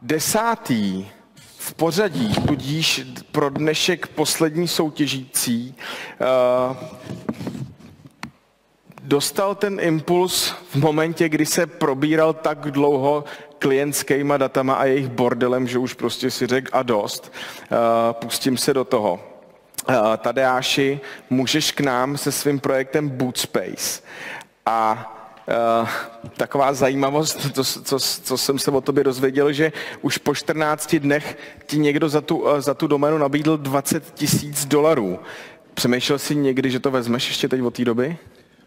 10. v pořadí, tudíž pro dnešek poslední soutěžící, dostal ten impuls v momentě, kdy se probíral tak dlouho klientskýma datama a jejich bordelem, že už prostě si řekl a dost, pustím se do toho. Tadeáši, můžeš k nám se svým projektem Bootspace. A taková zajímavost, co jsem se o tobě dozvěděl, že už po 14 dnech ti někdo za tu doménu nabídl $20,000. Přemýšlel jsi někdy, že to vezmeš ještě teď od té doby?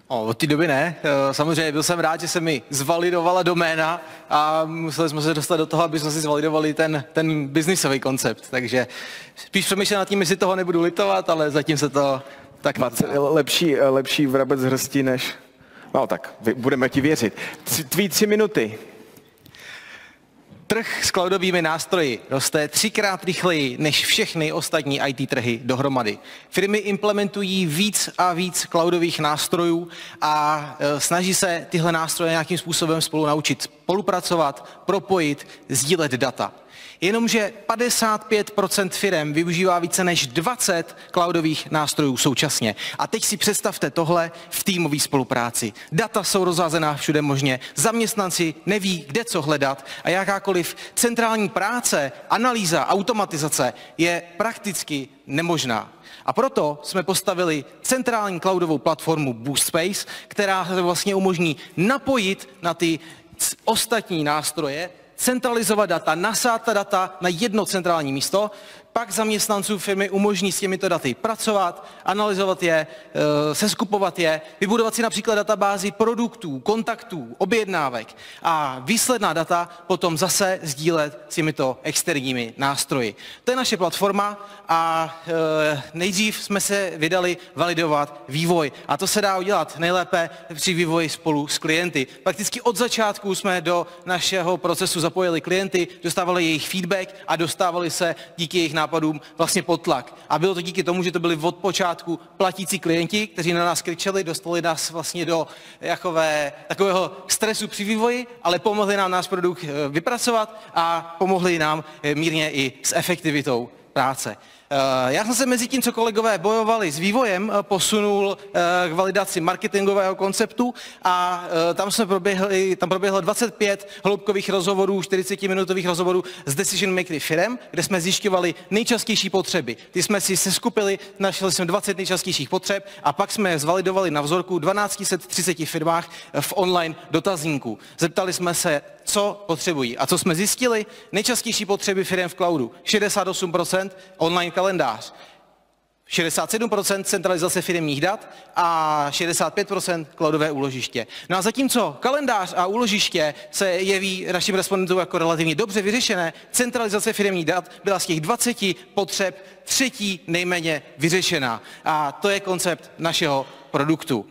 Od té doby ne. Samozřejmě byl jsem rád, že se mi zvalidovala doména a museli jsme se dostat do toho, aby jsme si zvalidovali ten biznisový koncept. Takže spíš přemýšlel nad tím, jestli toho nebudu litovat, ale zatím se to tak... Lepší vrabec z hrsti než... No tak, budeme ti věřit. Tvý 3 minuty. Trh s cloudovými nástroji roste 3krát rychleji než všechny ostatní IT trhy dohromady. Firmy implementují víc a víc cloudových nástrojů a snaží se tyhle nástroje nějakým způsobem spolu naučit spolupracovat, propojit, sdílet data. Jenomže 55% firem využívá více než 20 cloudových nástrojů současně. A teď si představte tohle v týmové spolupráci. Data jsou rozházená všude možně, zaměstnanci neví, kde co hledat a jakákoliv centrální práce, analýza, automatizace je prakticky nemožná. A proto jsme postavili centrální cloudovou platformu Bootspace, která vlastně umožní napojit na ty ostatní nástroje, centralizovat data, nasát ta data na jedno centrální místo, pak zaměstnancům firmy umožní s těmito daty pracovat, analyzovat je, seskupovat je, vybudovat si například databázi produktů, kontaktů, objednávek a výsledná data potom zase sdílet s těmito externími nástroji. To je naše platforma a nejdřív jsme se vydali validovat vývoj a to se dá udělat nejlépe při vývoji spolu s klienty. Prakticky od začátku jsme do našeho procesu zapojili klienty, dostávali jejich feedback a dostávali se díky jejich nápadům vlastně pod tlak. A bylo to díky tomu, že to byli od počátku platící klienti, kteří na nás křičeli, dostali nás vlastně do takového stresu při vývoji, ale pomohli nám náš produkt vypracovat a pomohli nám mírně i s efektivitou práce. Já jsem se mezi tím, co kolegové bojovali s vývojem, posunul k validaci marketingového konceptu a tam proběhlo 25 hloubkových rozhovorů, 40-minutových rozhovorů s decision makery firem, kde jsme zjišťovali nejčastější potřeby. Ty jsme si seskupili, našli jsme 20 nejčastějších potřeb a pak jsme je zvalidovali na vzorku 1230 firmách v online dotazníku. Zeptali jsme se, co potřebují. A co jsme zjistili? Nejčastější potřeby firem v cloudu. 68% online kalendář, 67% centralizace firemních dat a 65% cloudové úložiště. No a zatímco kalendář a úložiště se jeví našim respondentům jako relativně dobře vyřešené, centralizace firemních dat byla z těch 20 potřeb třetí nejméně vyřešená. A to je koncept našeho produktu.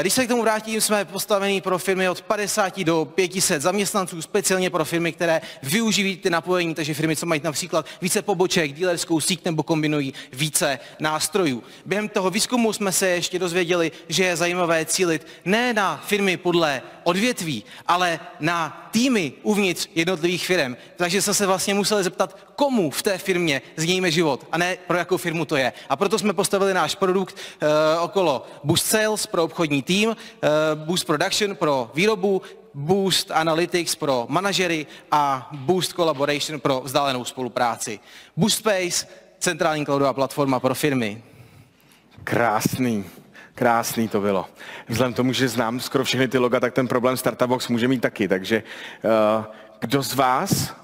Když se k tomu vrátím, jsme postaveni pro firmy od 50 do 500 zaměstnanců, speciálně pro firmy, které využívají ty napojení, takže firmy, co mají například více poboček, dealerskou síť nebo kombinují více nástrojů. Během toho výzkumu jsme se ještě dozvěděli, že je zajímavé cílit ne na firmy podle odvětví, ale na týmy uvnitř jednotlivých firm. Takže jsme se vlastně museli zeptat, komu v té firmě změníme život a ne pro jakou firmu to je. A proto jsme postavili náš produkt okolo Boost Sales pro obchodní tým, Boost Production pro výrobu, Boost Analytics pro manažery a Boost Collaboration pro vzdálenou spolupráci. Bootspace, centrální cloudová platforma pro firmy. Krásný to bylo. Vzhledem k tomu, že znám skoro všechny ty loga, tak ten problém Startup může mít taky. Takže kdo z vás...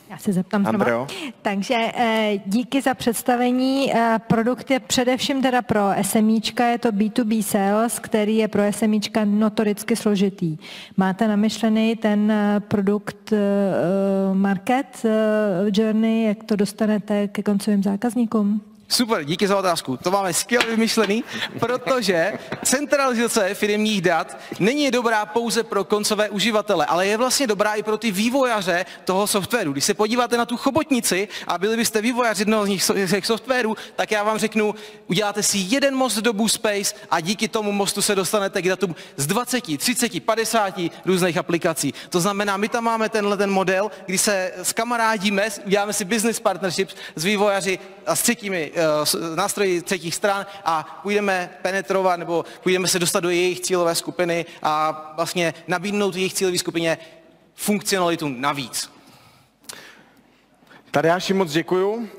Já se zeptám znova. Takže díky za představení. Produkt je především teda pro SMIčka, je to B2B sales, který je pro SMIčka notoricky složitý. Máte namyšlený ten produkt market journey, jak to dostanete ke koncovým zákazníkům? Super, díky za otázku. To máme skvěle vymyšlený, protože centralizace firemních dat není dobrá pouze pro koncové uživatele, ale je vlastně dobrá i pro ty vývojáře toho softwaru. Když se podíváte na tu chobotnici a byli byste vývojáři jednoho z těch softwarů, tak já vám řeknu, uděláte si jeden most do BoostSpace a díky tomu mostu se dostanete k datům z 20, 30, 50 různých aplikací. To znamená, my tam máme ten model, kdy se skamarádíme, uděláme si business partnerships s vývojáři a s třetími nástroji třetích stran a půjdeme penetrovat nebo půjdeme se dostat do jejich cílové skupiny a vlastně nabídnout jejich cílové skupině funkcionalitu navíc. Tadeáši, moc děkuju,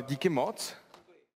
díky moc.